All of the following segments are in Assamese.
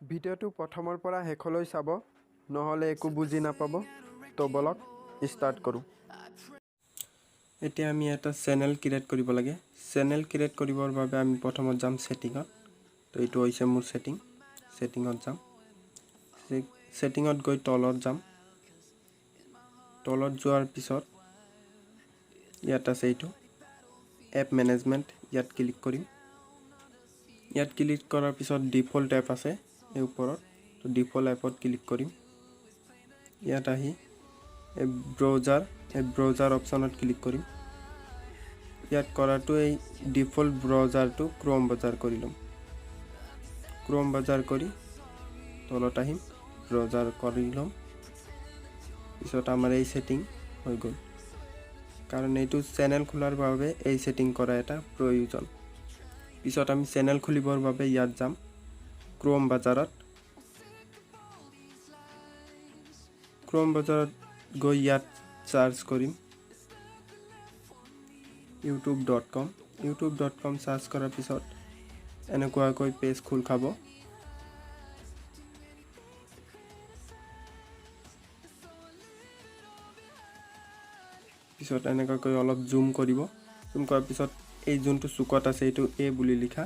ভিডিওটো প্ৰথমৰ পৰা শেষলৈ চাব নহলে একো বুজি নাপাব তো বলক ষ্টাৰ্ট কৰোঁ এতিয়া আমি এটা চেনেল ক্ৰিয়েট কৰিব লাগে চেনেল ক্ৰিয়েট কৰিবৰ বাবে আমি প্ৰথমত যাম সেটিংত তো এইটো হৈছে মোৰ সেটিংত যাম সেটিংত গৈ তলত যাম তলত যোৱাৰ পিছত ইয়াত আছে এইটো এপ মেনেজমেন্ট ইয়াত ক্লিক কৰিম ইয়াত ক্লিক কৰাৰ পিছত ডিফল্ট এপ আছে এই ওপৰত তো ডিফল্ট এপত ক্লিক কৰিম ইয়াত আহি এই ব্ৰাউজাৰ অপচনত ক্লিক কৰিম ইয়াত কৰাটো এই ডিফল্ট ব্ৰাউজাৰটো ক্ৰোম ব্ৰাউজাৰ কৰি লম ক্ৰোম ব্ৰাউজাৰ কৰি তলত আহিম ব্ৰাউজাৰ কৰি লম পিছত আমাৰ এই সেটিং হৈ গ'ল কাৰণ এইটো চেনেল খোলাৰ বাবে এই সেটিং কৰা এটা প্ৰয়োজন পিছত আমি চেনেল খুলিবৰ বাবে ইয়াত যাম ক্ৰোম ব্ৰাউজাৰত গৈ ইয়াত সাৰ্চ কৰিম youtube.com সাৰ্চ কৰাৰ পিছত এনেকুৱাকৈ পেজ খোল খাব পিছত এনেকুৱাকৈ অলপ জুম কৰিব জুম কৰাৰ পিছত এই যোনটো চুকত আছে এইটো এ বুলি লিখা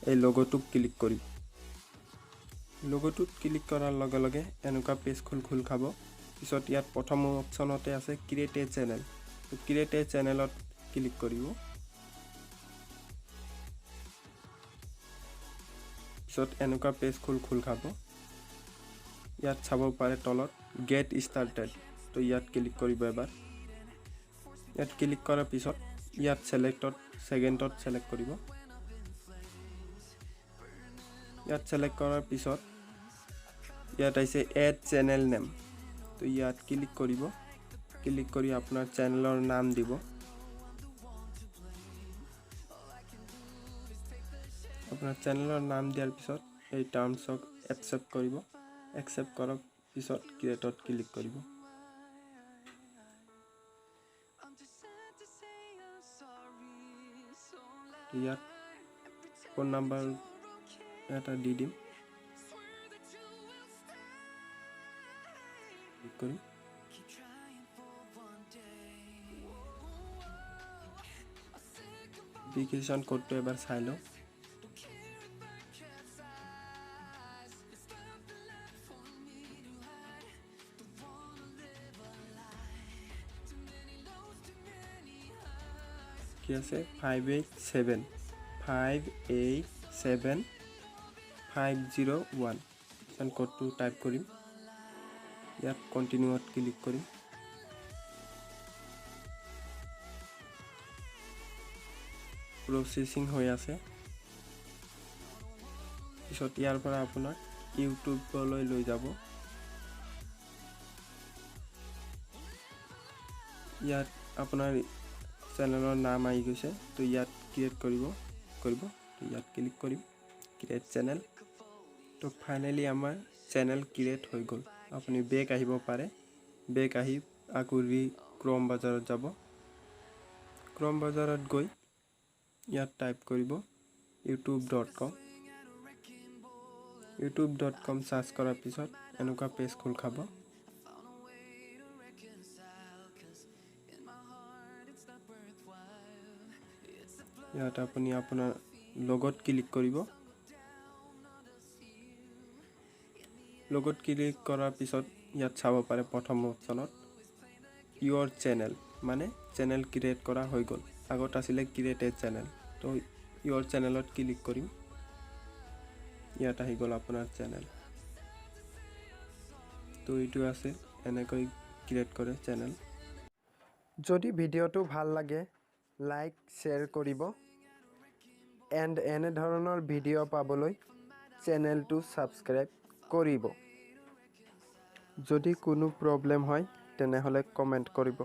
এই লোগোটো ক্লিক কৰিম লোগোটোত ক্লিক কৰাৰ লগে লগে এনেকুৱা পেজ খোল খাব পিছত ইয়াত প্ৰথম অপচনতে আছে ক্ৰিয়েট এ চেনেল তো ক্ৰিয়েট এ চেনেলত ক্লিক কৰিব পিছত এনেকুৱা পেজ খোল খাব ইয়াত চাব পাৰে তলত গেট ষ্টাৰ্টেড তো ইয়াত ক্লিক কৰিব এবাৰ ইয়াত ক্লিক কৰাৰ পিছত ইয়াত সেকেন্ডত সিলেক্ট কৰিব ইয়াত সিলেক্ট কৰাৰ পিছত ইয়াত আছে এড চেনেল নেম তো ইয়াত ক্লিক কৰিব ক্লিক কৰি আপোনাৰ চেনেলৰ নাম দিব আপোনাৰ চেনেলৰ নাম দিয়াৰ পিছত এই টাৰ্মছক একচেপ্ট কৰিব একচেপ্ট কৰাৰ পিছত ক্ৰিয়েটত ক্লিক কৰিব ইয়াত ফোন নাম্বাৰ এটা দি দিম কৰিম ভেৰিফিকেশ্যন কোডটো এবাৰ চাই লওঁ কি আছে 5875875001 এন কোডটো টাইপ কৰিম ইয়াত কন্টিনিউত ক্লিক কৰিম প্ৰসেসিং হৈ আছে পিছত ইয়াৰ পৰা আপোনাক ইউটিউবলৈ লৈ যাব ইয়াত আপোনাৰ চেনেলৰ নাম আহি গৈছে তো ইয়াত ক্ৰিয়েট কৰিব তো ইয়াত ক্লিক কৰিম ক্ৰিয়েট চেনেল তো ফাইনালি আমাৰ চেনেল ক্ৰিয়েট হৈ গ'ল আপুনি বেক আহিব পাৰে বেক আহি আকৌ ক্ৰোম ব্ৰাউজাৰত যাব ক্ৰোম ব্ৰাউজাৰত গৈ ইয়াত টাইপ কৰিব youtube.com সাৰ্চ কৰাৰ পিছত এনেকুৱা পেজ খোল খাব ইয়াত আপুনি আপোনাৰ লোগোত ক্লিক কৰিব লোগোত ক্লিক কৰাৰ পিছত ইয়াত চাব পাৰে প্ৰথম অপচনত ইউৰ চেনেল মানে চেনেল ক্ৰিয়েট কৰা হৈ গ'ল আগত আছিল ক্ৰিয়েট এ চেনেল তো ইউৰ চেনেলত ক্লিক কৰিম ইয়াত আহি গ'ল আপোনাৰ চেনেল তো এইটো আছে এনেকৈ ক্ৰিয়েট কৰে চেনেল যদি ভিডিওটো ভাল লাগে লাইক শেয়াৰ কৰিব এণ্ড এনে ধৰণৰ ভিডিও পাবলৈ চেনেলটো সাবস্ক্ৰাইব কৰিব যদি কোনো প্ৰবলেম হয় তেনেহলে কমেন্ট কৰিব